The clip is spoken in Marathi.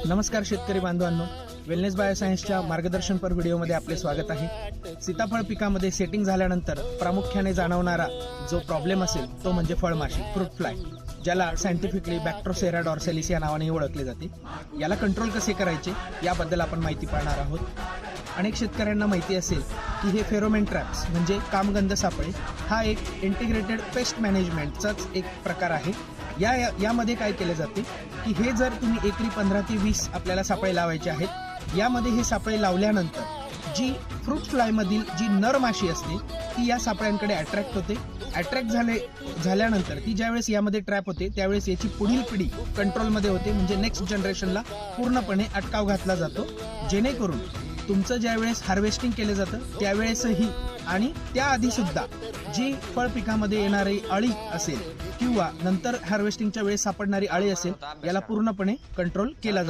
नमस्कार शेतकरी बांधवांनो, वेलनेस बायोसायन्सच्या मार्गदर्शनपर व्हिडिओमध्ये आपले स्वागत आहे। सीताफळ पिकामध्ये सेटिंग झाल्यानंतर प्रामुख्याने जाणवणारा जो प्रॉब्लेम असेल तो म्हणजे फळमाशी, फ्रूट फ्लाय, ज्याला सायंटिफिकली बॅक्ट्रोसेरा डॉर्सॅलिस या नावाने ओळखले जाते। याला कंट्रोल कसे करायचे याबद्दल आपण माहिती पाहणार आहोत। अनेक शेतकऱ्यांना माहिती असेल की हे फेरोमेन ट्रॅप्स म्हणजे कामगंध सापळे हा एक इंटिग्रेटेड पेस्ट मॅनेजमेंटचाच एक प्रकार आहे। यामध्ये काय केले जाते की हे जर तुम्ही एकरी 15 ते 20 आपल्याला सापळे लावायचे आहेत। यामध्ये हे सापळे लावल्यानंतर जी फ्रूट फ्लाय मधील जी नर माशी असते ती या सापळ्यांकडे अट्रॅक्ट होते। अट्रॅक्ट झाल्यानंतर ती ज्यावेळेस यामध्ये ट्रॅप होते त्यावेळेस याची पुढील पिढी कंट्रोलमध्ये होते, म्हणजे नेक्स्ट जनरेशनला पूर्णपणे अटकाव घातला जातो, जेणेकरून तुमचं ज्यावेळेस हार्वेस्टिंग केलं जातं त्यावेळेसही आणि त्याआधी सुद्धा जी फळ पिकामध्ये येणारी अळी असेल किंवा नंतर हार्वेस्टिंगच्या वेळेस सापडणारी अळी असेल याला पूर्णपणे कंट्रोल केला जातो।